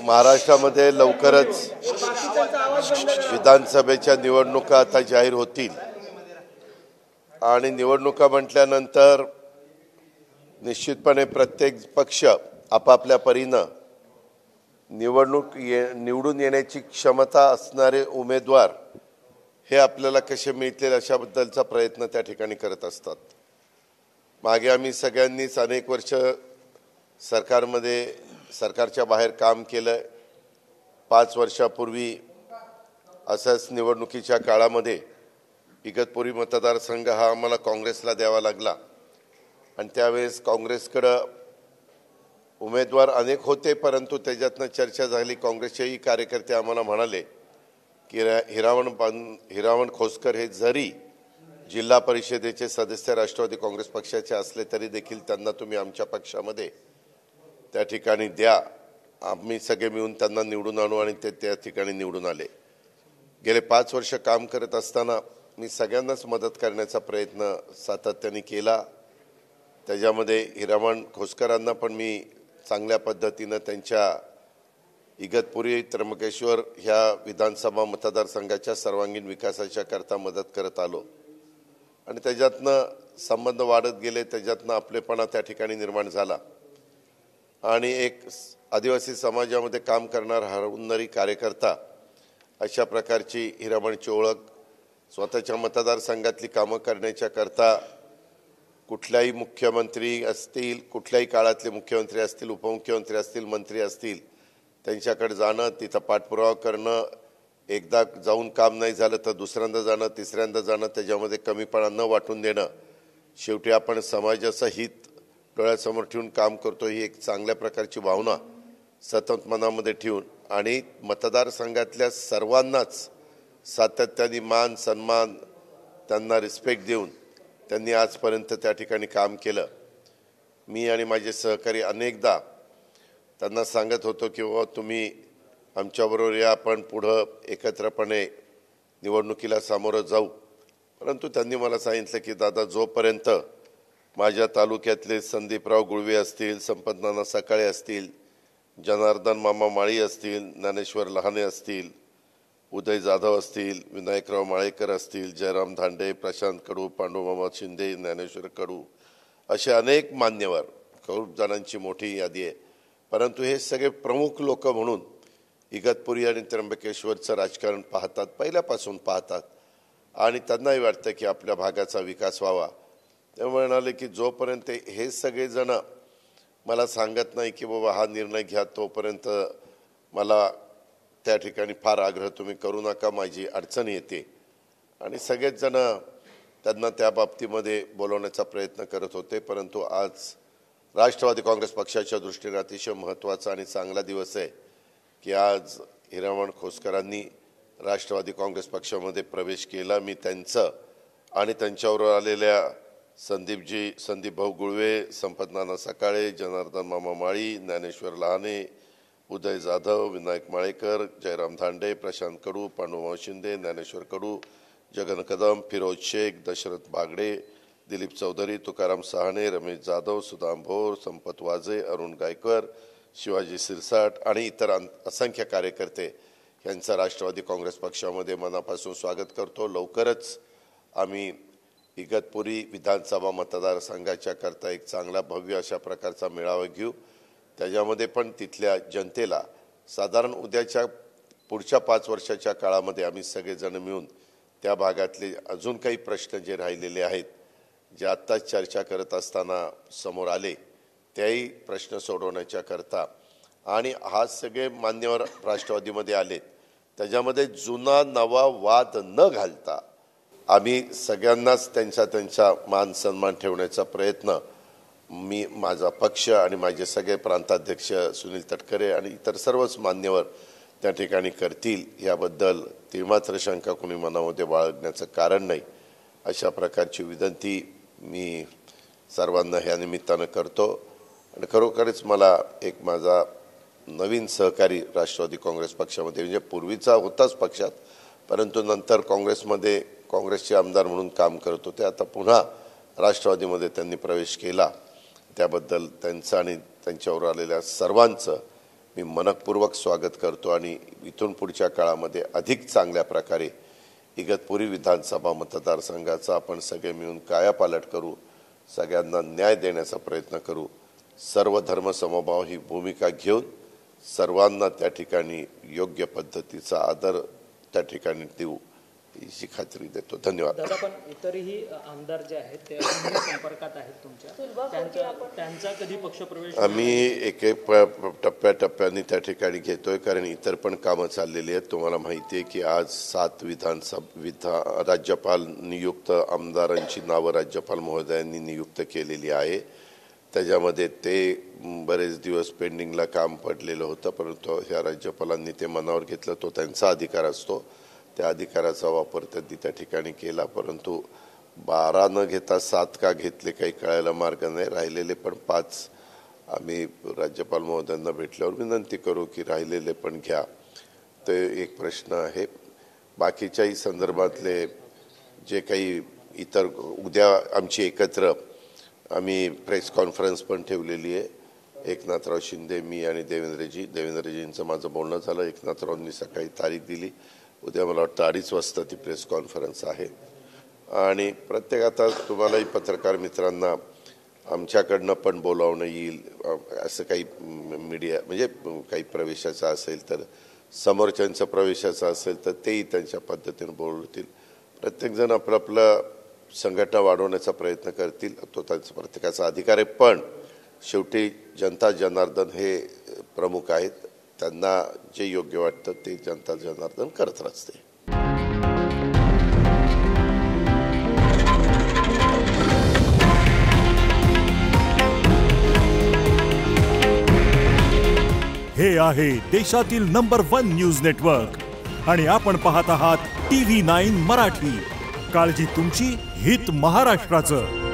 महाराष्ट्रामध्ये लवकरच विधानसभेच्या निवडणुका आता जाहीर होतील आणि निवडणुका म्हटल्यानंतर निश्चितपणे प्रत्येक पक्ष आपापल्या परीने निवडून येण्याची क्षमता असणारे उमेदवार हे आपल्याला कसे मिळतील अशाबद्दलचा प्रयत्न त्या ठिकाणी करत असतात। मागे आम्ही सगळ्यांनीच अनेक वर्ष सरकारच्या बाहेर काम केलं। 5 वर्षापूर्वी असंच निवडणुकीच्या काळामध्ये इगतपुरी मतदारसंघ हा आम्हाला काँग्रेसला द्यावा लागला आणि त्यावेळेस काँग्रेसकडे उमेदवार अनेक होते, परंतु त्याच्यातनं चर्चा झाली। काँग्रेसचेही कार्यकर्ते आम्हाला म्हणाले की हिरावण खोसकर हे जरी जिल्हा परिषदेचे सदस्य राष्ट्रवादी काँग्रेस पक्षाचे असले तरी देखील त्यांना तुम्ही आमच्या पक्षामध्ये त्या ठिकाणी द्या, आम्ही सगळे मिळून त्यांना निवडून आणू आणि ते त्या ठिकाणी निवडून आले। गेले 5 वर्ष काम करत असताना मी सगळ्यांनाच मदत करण्याचा प्रयत्न सातत्याने केला। त्याच्यामध्ये हिरावण खोसकरांना पण मी चांगल्या पद्धतीने त्यांच्या इगतपुरी त्र्यंबकेश्वर ह्या विधानसभा मतदारसंघाच्या सर्वांगीण विकासाच्या करता मदत करत आलो आणि त्याच्यातनं संबंध वाढत गेले, त्याच्यातनं आपलेपणा त्या ठिकाणी निर्माण झाला आणि एक आदिवासी समाजामध्ये काम करणारा हरवणारी कार्यकर्ता अशा प्रकारची हिरामणची ओळख स्वतःच्या मतदारसंघातली कामं करण्याच्या करता कुठल्याही मुख्यमंत्री असतील, कुठल्याही काळातले मुख्यमंत्री असतील, उपमुख्यमंत्री असतील, मंत्री असतील, त्यांच्याकडे जाणं, तिथं पाठपुरावा करणं, एकदा जाऊन काम नाही झालं तर दुसऱ्यांदा जाणं, तिसऱ्यांदा जाणं, त्याच्यामध्ये कमीपणा न वाटून देणं। शेवटी आपण समाजाचं हित डोळ्यासमोर ठेवून काम करतो ही एक चांगल्या प्रकारची भावना सतत मनामध्ये ठेवून आणि मतदारसंघातल्या सर्वांनाच सातत्याने मान सन्मान त्यांना रिस्पेक्ट देऊन त्यांनी आजपर्यंत त्या ठिकाणी काम केलं। मी आणि माझे सहकारी अनेकदा त्यांना सांगत होतो की बाबा तुम्ही आमच्याबरोबर या, आपण पुढं एकत्रपणे निवडणुकीला सामोरं जाऊ, परंतु त्यांनी मला सांगितलं की दादा जोपर्यंत माझ्या तालुक्यातले संदीपराव गुळवे असतील, संपतनाना सकाळे असतील, जनार्दन मामा माळी असतील, ज्ञानेश्वर लहाने असतील, उदय जाधव असतील, विनायकराव माळेकर असतील, जयराम धांडे, प्रशांत कडू, पांडुमामा शिंदे, ज्ञानेश्वर कडू असे अनेक मान्यवर, खूप जणांची मोठी यादी आहे, परंतु हे सगळे प्रमुख लोक म्हणून इगतपुरी आणि त्र्यंबकेश्वरचं राजकारण पाहतात, पहिल्यापासून पाहतात आणि त्यांनाही वाटतं की आपल्या भागाचा विकास व्हावा। ते म्हणाले की जोपर्यंत हे सगळेजण मला सांगत नाही की बाबा हा निर्णय घ्या, तोपर्यंत मला त्या ठिकाणी फार आग्रह तुम्ही करू नका, माझी अडचण येते आणि सगळेच जण त्यांना त्या बाबतीमध्ये बोलवण्याचा प्रयत्न करत होते। परंतु आज राष्ट्रवादी काँग्रेस पक्षाच्या दृष्टीने अतिशय महत्त्वाचा आणि चांगला दिवस आहे की आज हिरावण खोसकरांनी राष्ट्रवादी काँग्रेस पक्षामध्ये प्रवेश केला। मी त्यांचं आणि त्यांच्यावर आलेल्या संदीप भाऊ गुळवे, संपतनाना सकाळे, जनार्दन मामा माळी, ज्ञानेश्वर लहाने, उदय जाधव, विनायक माळेकर, जयराम धांडे, प्रशांत कडू, पांडुमामा शिंदे, ज्ञानेश्वर कडू, जगन कदम, फिरोज शेख, दशरथ बागडे, दिलीप चौधरी, तुकाराम सहाणे, रमेश जाधव, सुदाम भोर, संपत वाजे, अरुण गायकर, शिवाजी सिरसाट आणि इतर असंख्य कार्यकर्ते यांचं राष्ट्रवादी काँग्रेस पक्षामध्ये मनापासून स्वागत करतो। लवकरच आम्ही इगतपुरी विधानसभा मतदारसंघाच्या करता एक चांगला भव्य अशा प्रकारचा मेळावा घेऊ। त्याच्यामध्ये पण तिथल्या जनतेला साधारण उद्याच्या पुढच्या 5 वर्षाच्या काळामध्ये आम्ही सगळेजण मिळून त्या भागातले अजून काही प्रश्न जे राहिलेले आहेत, जे आत्ताच चर्चा करत असताना समोर आले, त्याही प्रश्न सोडवण्याच्या करता आणि हा सगळे मान्यवर राष्ट्रवादीमध्ये आलेत, त्याच्यामध्ये जुना नवा वाद न घालता आम्ही सगळ्यांनाच त्यांचा मान सन्मान ठेवण्याचा प्रयत्न मी, माझा पक्ष आणि माझे सगळे प्रांताध्यक्ष सुनील तटकरे आणि इतर सर्वच मान्यवर त्या ठिकाणी करतील, याबद्दल तीळमात्र शंका कोणी मनामध्ये बाळगण्याचं कारण नाही, अशा प्रकारची विनंती मी सर्वांना ह्या निमित्तानं करतो। आणि खरोखरच मला एक माझा नवीन सहकारी राष्ट्रवादी काँग्रेस पक्षामध्ये, म्हणजे पूर्वीचा होताच पक्षात, परंतु नंतर काँग्रेसमध्ये काँग्रेसचे आमदार म्हणून काम करत होते, आता पुन्हा राष्ट्रवादीमध्ये त्यांनी प्रवेश केला, त्याबद्दल त्यांचं आणि त्यांच्यावर आलेल्या सर्वांचं मी मनपूर्वक स्वागत करतो आणि इथून पुढच्या काळामध्ये अधिक चांगल्या प्रकारे इगतपुरी विधानसभा मतदारसंघाचा आपण सगळे मिळून कायापालट करू, सगळ्यांना न्याय देण्याचा प्रयत्न करू, सर्व धर्म समभाव ही भूमिका घेऊन सर्वांना त्या ठिकाणी योग्य पद्धतीचा आदर त्या ठिकाणी देऊ याची खात्री देतो. धन्यवाद. दादा, पण इतरही आमदार जे आहेत ते संपर्कात आहेत तुमच्या, त्यांचा कधी पक्षप्रवेश? आम्ही एक टप्प्याटप्प्याने त्या ठिकाणी घेतोय, कारण इतर पण कामं चाललेली आहेत. तुम्हाला माहिती आहे की आज 7 राज्यपाल नियुक्त आमदारांची नावं राज्यपाल महोदयांनी नियुक्त केलेली आहे. त्याच्यामध्ये ते बरेच दिवस पेंडिंगला काम पडलेलं होतं, परंतु ह्या राज्यपालांनी ते मनावर घेतलं. तो त्यांचा अधिकार असतो, त्या अधिकाराचा वापर त्यांनी त्या ठिकाणी केला. परंतु 12 न घेता 7 का घेतले काही कळायला मार्ग नाही. राहिलेले पण 5 आम्ही राज्यपाल महोदयांना भेटल्यावर विनंती करू की राहिलेले पण घ्या. ते एक प्रश्न आहे. बाकीच्याही संदर्भातले जे काही इतर, उद्या आमची एकत्र आम्ही प्रेस कॉन्फरन्स पण ठेवलेली आहे. एकनाथराव शिंदे, मी आणि देवेंद्रजींचं माझं बोलणं झालं. एकनाथरावांनी सकाळी तारीख दिली. उद्या मला वाटतं 2:30 वाजता ती प्रेस कॉन्फरन्स आहे. आणि प्रत्येक आता तुम्हालाही पत्रकार मित्रांना आमच्याकडनं पण बोलावणं येईल. असं काही मीडिया म्हणजे काही प्रवेशाचं असेल तर, समोरच्यांचं प्रवेशाचं असेल तर तेही त्यांच्या पद्धतीने बोलतील. प्रत्येकजण आपलं संघटना वाढवण्याचा प्रयत्न करतील, तो त्यांचा प्रत्येकाचा अधिकार आहे. पण शेवटी जनता जनार्दन हे प्रमुख आहेत. त्यांना जे योग्य वाटतं ते जनता जनार्दन करत असते. हे आहे देशातील नंबर 1 न्यूज नेटवर्क आणि आपण पाहत आहात TV9 मराठी. काळजी तुमची, हित महाराष्ट्राचं.